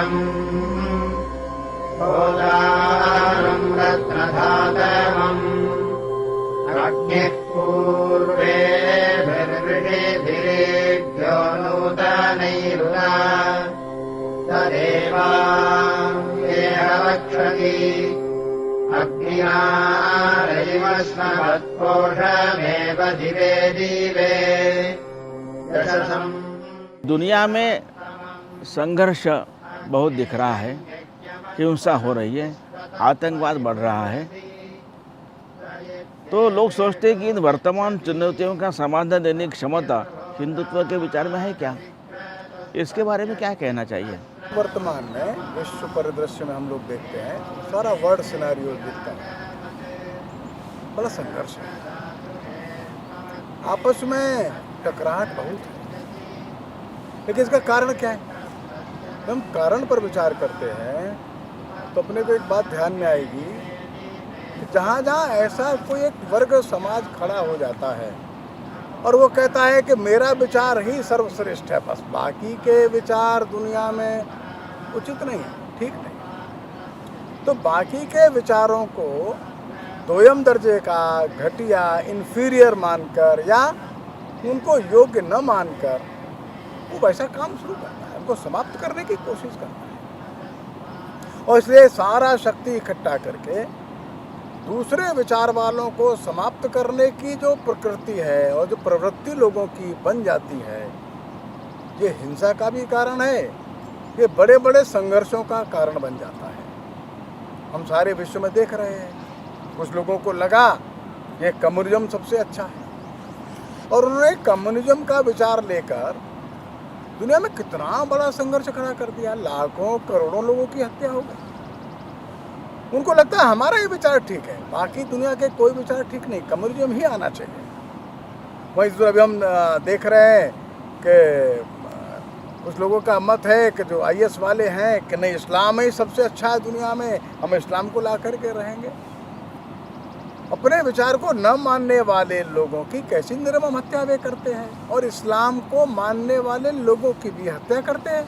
वीर्यम् होतारम् रत्नधातमम् अग्निः पूर्वेभिर्वृषिभिरेभ्यो नूतनैरुना तदेवाङ्गेह वक्षति अग्निनारैव स्मत्पोषमेव दिवे दिवे यशसम्। दुनिया में संघर्ष बहुत दिख रहा है, हिंसा हो रही है, आतंकवाद बढ़ रहा है। तो लोग सोचते हैं कि इन वर्तमान चुनौतियों का समाधान देने की क्षमता हिंदुत्व के विचार में है क्या? इसके बारे में क्या कहना चाहिए? वर्तमान में विश्व परिदृश्य में हम लोग देखते हैं सारा वर्ल्ड सिनेरियो दिखता है, बड़ा संघर्ष है, आपस में टकराहट बहुत है। लेकिन इसका कारण क्या है? हम कारण पर विचार करते हैं तो अपने को एक बात ध्यान में आएगी कि जहाँ जहाँ ऐसा कोई एक वर्ग समाज खड़ा हो जाता है और वो कहता है कि मेरा विचार ही सर्वश्रेष्ठ है, बस बाकी के विचार दुनिया में उचित नहीं है, ठीक नहीं, तो बाकी के विचारों को दोयम दर्जे का, घटिया, इन्फीरियर मानकर या उनको योग्य न मानकर वो वैसा काम शुरू करता है, उनको समाप्त करने की कोशिश करता है। और इसलिए सारा शक्ति इकट्ठा करके दूसरे विचार वालों को समाप्त करने की जो प्रकृति है और जो प्रवृत्ति लोगों की बन जाती है, ये हिंसा का भी कारण है, ये बड़े बड़े संघर्षों का कारण बन जाता है। हम सारे विश्व में देख रहे हैं, कुछ लोगों को लगा ये कम्युनिज्म सबसे अच्छा है और उन्होंने कम्युनिज्म का विचार लेकर दुनिया में कितना बड़ा संघर्ष खड़ा कर दिया, लाखों करोड़ों लोगों की हत्या हो गई। उनको लगता है हमारा ये विचार ठीक है, बाकी दुनिया के कोई विचार ठीक नहीं, कम्युनिज्म ही आना चाहिए। वहीं इस अभी हम देख रहे हैं कि कुछ लोगों का मत है कि जो IS वाले हैं कि नहीं, इस्लाम ही सबसे अच्छा है दुनिया में, हम इस्लाम को ला करके रहेंगे। अपने विचार को न मानने वाले लोगों की कैसी निर्मम हत्या वे करते हैं और इस्लाम को मानने वाले लोगों की भी हत्या करते हैं,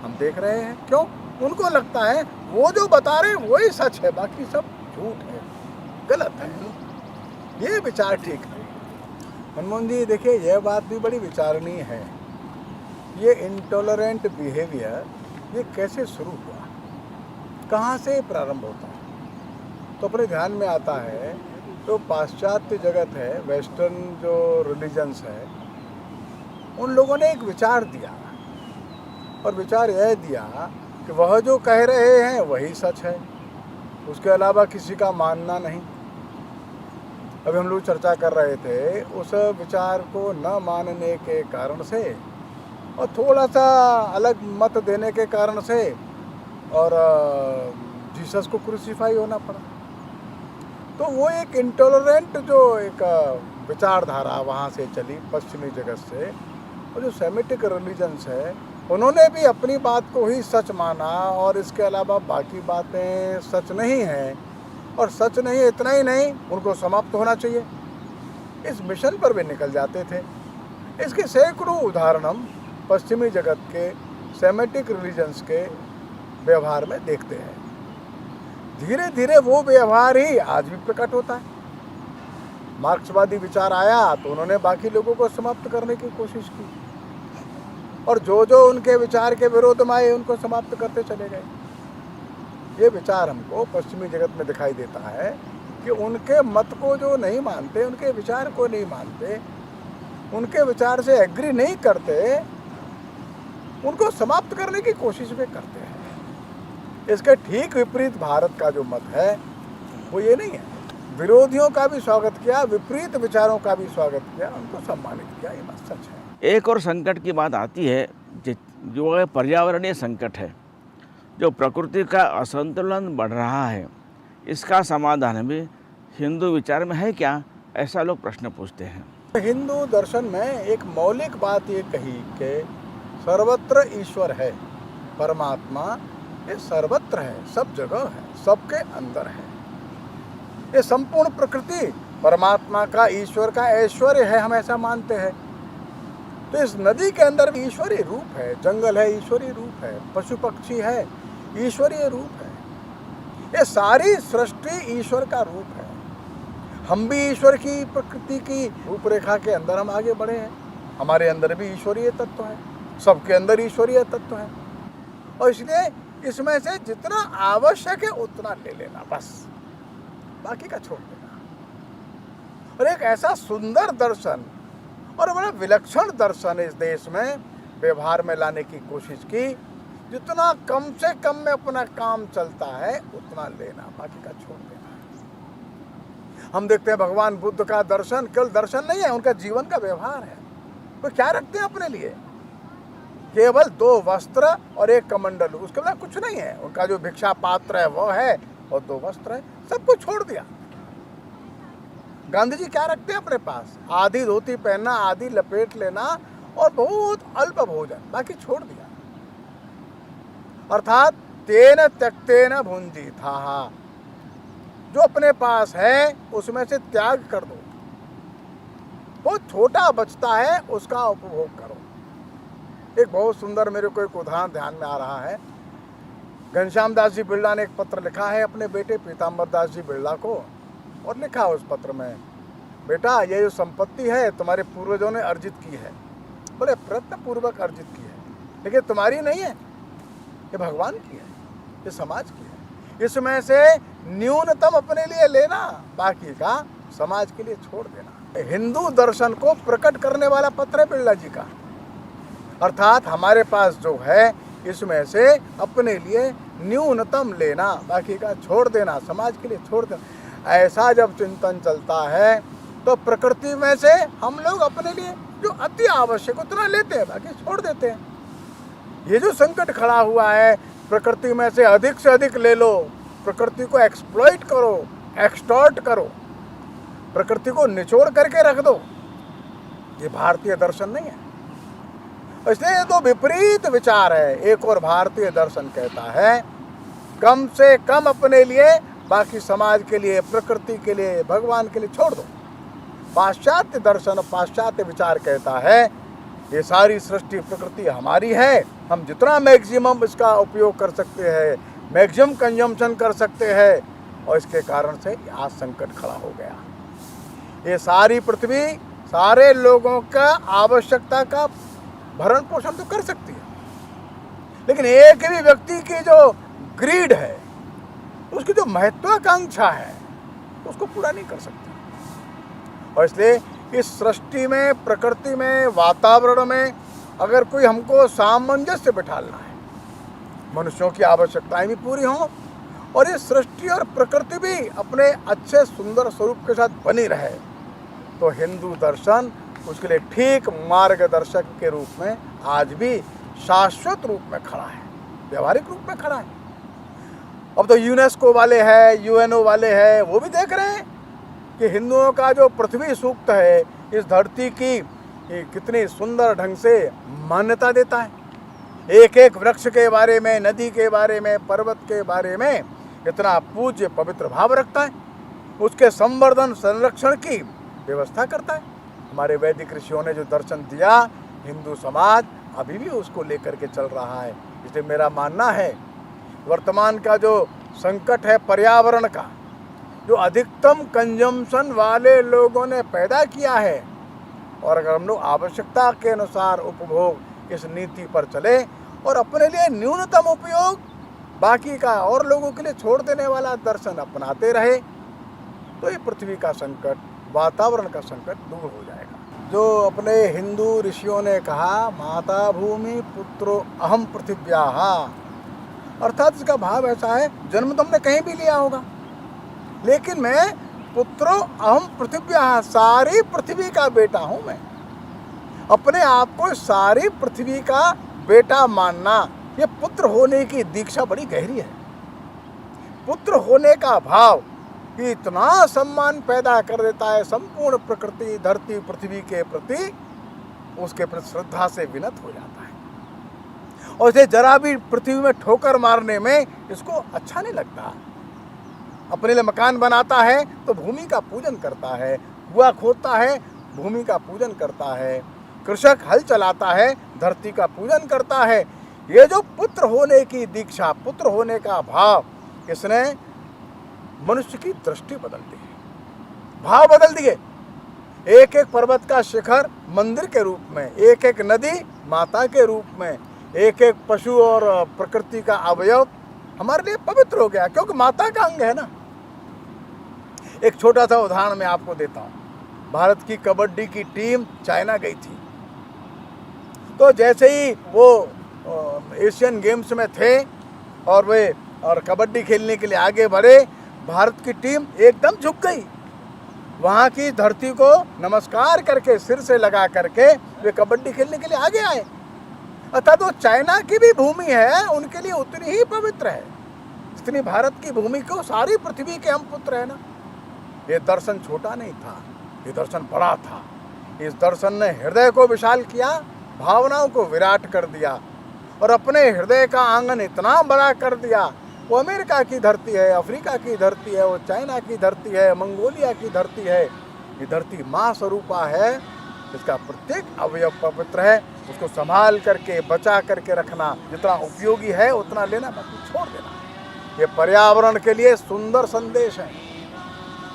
हम देख रहे हैं। क्यों? उनको लगता है वो जो बता रहे हैं वही सच है, बाकी सब झूठ है, गलत है, ये विचार ठीक है। मनमोहन जी देखिए, यह बात भी बड़ी विचारणीय है, ये इंटॉलरेंट बिहेवियर ये कैसे शुरू हुआ, कहाँ से प्रारंभ होता है? तो अपने ध्यान में आता है तो पाश्चात्य जगत है, वेस्टर्न जो रिलीजन्स है, उन लोगों ने एक विचार दिया और विचार यह दिया कि वह जो कह रहे हैं वही सच है, उसके अलावा किसी का मानना नहीं। अभी हम लोग चर्चा कर रहे थे उस विचार को न मानने के कारण से और थोड़ा सा अलग मत देने के कारण से और जीसस को क्रूसीफाई होना पड़ा। तो वो एक इंटॉलरेंट जो एक विचारधारा वहाँ से चली पश्चिमी जगत से, और जो सेमिटिक रिलीजन्स है उन्होंने भी अपनी बात को ही सच माना और इसके अलावा बाकी बातें सच नहीं हैं, और सच नहीं इतना ही नहीं, उनको समाप्त होना चाहिए, इस मिशन पर भी निकल जाते थे। इसके सैकड़ों उदाहरण हम पश्चिमी जगत के सेमेटिक रिलीजन्स के व्यवहार में देखते हैं। धीरे धीरे वो व्यवहार ही आज भी प्रकट होता है। मार्क्सवादी विचार आया तो उन्होंने बाकी लोगों को समाप्त करने की कोशिश की और जो जो उनके विचार के विरोध में आए उनको समाप्त करते चले गए। ये विचार हमको पश्चिमी जगत में दिखाई देता है कि उनके मत को जो नहीं मानते, उनके विचार को नहीं मानते, उनके विचार से एग्री नहीं करते, उनको समाप्त करने की कोशिश भी करते हैं। इसके ठीक विपरीत भारत का जो मत है वो ये नहीं है, विरोधियों का भी स्वागत किया, विपरीत विचारों का भी स्वागत किया, उनको सम्मानित किया, ये बात सच है। एक और संकट की बात आती है जो पर्यावरणीय संकट है, जो प्रकृति का असंतुलन बढ़ रहा है, इसका समाधान भी हिंदू विचार में है क्या, ऐसा लोग प्रश्न पूछते हैं। हिंदू दर्शन में एक मौलिक बात ये कही कि सर्वत्र ईश्वर है, परमात्मा ये सर्वत्र है, सब जगह है, सबके अंदर है। ये संपूर्ण प्रकृति परमात्मा का, ईश्वर का ऐश्वर्य है, हम ऐसा मानते हैं। तो इस नदी के अंदर भी ईश्वरीय रूप है, जंगल है ईश्वरीय रूप है, पशु पक्षी है ईश्वरीय रूप है। ये सारी सृष्टि ईश्वर का रूप है। हम भी ईश्वर की प्रकृति की रूपरेखा के अंदर हम आगे बढ़े हैं। हमारे अंदर भी ईश्वरीय तत्व है, सबके अंदर ईश्वरीय तत्व है, और इसलिए इसमें से जितना आवश्यक है उतना ले लेना, बस बाकी का छोड़ देना। और एक ऐसा सुंदर दर्शन और बड़ा विलक्षण दर्शन इस देश में व्यवहार में लाने की कोशिश की, जितना कम से कम में अपना काम चलता है उतना लेना, बाकी का छोड़ देना। हम देखते हैं भगवान बुद्ध का दर्शन केवल दर्शन नहीं है, उनका जीवन का व्यवहार है। वो क्या रखते हैं अपने लिए? केवल 2 वस्त्र और 1 कमंडल, उसके बाद कुछ नहीं है। उनका जो भिक्षा पात्र है वो है और 2 वस्त्र है, सब कुछ छोड़ दिया। गांधी जी क्या रखते हैं अपने पास? आधी धोती पहनना, आधी लपेट लेना और बहुत अल्प भोजन, बाकी छोड़ दिया। अर्थात तेन त्यक्तेन भुंजी था, जो अपने पास है उसमें से त्याग कर दो, बहुत छोटा बचता है उसका उपभोग करो। एक बहुत सुंदर मेरे को एक उदाहरण ध्यान में आ रहा है। घनश्याम दास जी बिरला ने एक पत्र लिखा है अपने बेटे पीताम्बर दास जी बिरला को, और लिखा उस पत्र में, बेटा ये जो संपत्ति है तुम्हारे पूर्वजों ने अर्जित की है, बड़े प्रयत्न पूर्वक अर्जित की है, लेकिन तुम्हारी नहीं है, ये भगवान की है, ये समाज की है। इसमें से न्यूनतम अपने लिए लेना, बाकी का समाज के लिए छोड़ देना। हिंदू दर्शन को प्रकट करने वाला पत्र है बिरला जी का। अर्थात हमारे पास जो है इसमें से अपने लिए न्यूनतम लेना, बाकी का छोड़ देना, समाज के लिए छोड़ देना। ऐसा जब चिंतन चलता है तो प्रकृति में से हम लोग अपने लिए जो अति आवश्यक उतना लेते हैं, बाकी छोड़ देते हैं। ये जो संकट खड़ा हुआ है, प्रकृति में से अधिक ले लो, प्रकृति को एक्सप्लॉइट करो, एक्सटॉर्ट करो, प्रकृति को निचोड़ करके रख दो, ये भारतीय दर्शन नहीं है। इसलिए ये तो विपरीत विचार है। एक और भारतीय दर्शन कहता है कम से कम अपने लिए, बाकी समाज के लिए, प्रकृति के लिए, भगवान के लिए छोड़ दो। पाश्चात्य दर्शन, पाश्चात्य विचार कहता है ये सारी सृष्टि प्रकृति हमारी है, हम जितना मैक्सिमम इसका उपयोग कर सकते हैं, मैक्सिमम कंजम्पशन कर सकते हैं, और इसके कारण से आज संकट खड़ा हो गया। ये सारी पृथ्वी सारे लोगों का आवश्यकता का भरण पोषण तो कर सकती है, लेकिन एक भी व्यक्ति की जो ग्रीड है, उसकी जो महत्वाकांक्षा है, उसको पूरा नहीं कर सकती। और इसलिए इस सृष्टि में, प्रकृति में, वातावरण में अगर कोई हमको सामंजस्य बिठाना है, मनुष्यों की आवश्यकताएं भी पूरी हों और ये सृष्टि और प्रकृति भी अपने अच्छे सुंदर स्वरूप के साथ बनी रहे, तो हिंदू दर्शन उसके लिए ठीक मार्गदर्शक के रूप में आज भी शाश्वत रूप में खड़ा है, व्यवहारिक रूप में खड़ा है। अब तो यूनेस्को वाले हैं, यूएनओ वाले हैं, वो भी देख रहे हैं कि हिंदुओं का जो पृथ्वी सूक्त है, इस धरती की कितनी सुंदर ढंग से मान्यता देता है। एक एक वृक्ष के बारे में, नदी के बारे में, पर्वत के बारे में इतना पूज्य पवित्र भाव रखता है, उसके संवर्धन संरक्षण की व्यवस्था करता है। हमारे वैदिक ऋषियों ने जो दर्शन दिया, हिंदू समाज अभी भी उसको लेकर के चल रहा है। इसलिए मेरा मानना है वर्तमान का जो संकट है पर्यावरण का, जो अधिकतम कंजम्पशन वाले लोगों ने पैदा किया है, और अगर हम लोग आवश्यकता के अनुसार उपभोग इस नीति पर चले और अपने लिए न्यूनतम उपयोग, बाकी का और लोगों के लिए छोड़ देने वाला दर्शन अपनाते रहे, तो ये पृथ्वी का संकट, वातावरण का संकट दूर हो जाएगा। जो अपने हिंदू ऋषियों ने कहा, माता भूमि पुत्रो अहम पृथिव्याः, अर्थात इसका भाव ऐसा है, जन्म तुमने कहीं भी लिया होगा, लेकिन मैं पुत्रो अहम पृथिव्याः, सारी पृथ्वी का बेटा हूं मैं। अपने आप को सारी पृथ्वी का बेटा मानना, ये पुत्र होने की दीक्षा बड़ी गहरी है। पुत्र होने का भाव कि इतना सम्मान पैदा कर देता है संपूर्ण प्रकृति, धरती, पृथ्वी के प्रति, उसके प्रति श्रद्धा से विनत हो जाता है। और इसे जरा भी पृथ्वी में ठोकर मारने में इसको अच्छा नहीं लगता। अपने लिए मकान बनाता है तो भूमि का पूजन करता है, कुआं खोदता है, भूमि का पूजन करता है, कृषक हल चलाता है, धरती का पूजन करता है। ये जो पुत्र होने की दीक्षा, पुत्र होने का भाव, इसने मनुष्य की दृष्टि बदल दी है, भाव बदल दिए। एक एक पर्वत का शिखर मंदिर के रूप में, एक एक नदी माता के रूप में, एक एक पशु और प्रकृति का अवयव हमारे लिए पवित्र हो गया, क्योंकि माता का अंग है ना। एक छोटा सा उदाहरण मैं आपको देता हूँ। भारत की कबड्डी की टीम चाइना गई थी, तो जैसे ही वो एशियन गेम्स में थे और कबड्डी खेलने के लिए आगे बढ़े, भारत की टीम एकदम झुक गई। वहाँ की धरती को नमस्कार करके, सिर से लगा करके वे कबड्डी खेलने के लिए आगे आए। अर्थात वो चाइना की भी भूमि है, उनके लिए उतनी ही पवित्र है जितनी भारत की भूमि को सारी पृथ्वी के हम पुत्र है ना। ये दर्शन छोटा नहीं था, ये दर्शन बड़ा था। इस दर्शन ने हृदय को विशाल किया, भावनाओं को विराट कर दिया और अपने हृदय का आंगन इतना बड़ा कर दिया। वो अमेरिका की धरती है, अफ्रीका की धरती है, वो चाइना की धरती है, मंगोलिया की धरती है। ये धरती माँ स्वरूपा है, इसका प्रत्येक अवयव पवित्र है। उसको संभाल करके, बचा करके रखना, जितना उपयोगी है उतना लेना, बाकी छोड़ देना। ये पर्यावरण के लिए सुंदर संदेश है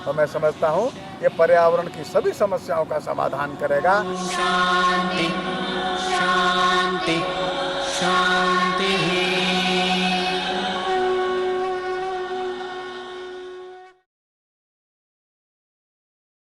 और मैं समझता हूँ ये पर्यावरण की सभी समस्याओं का समाधान करेगा। शांति शांति शांति।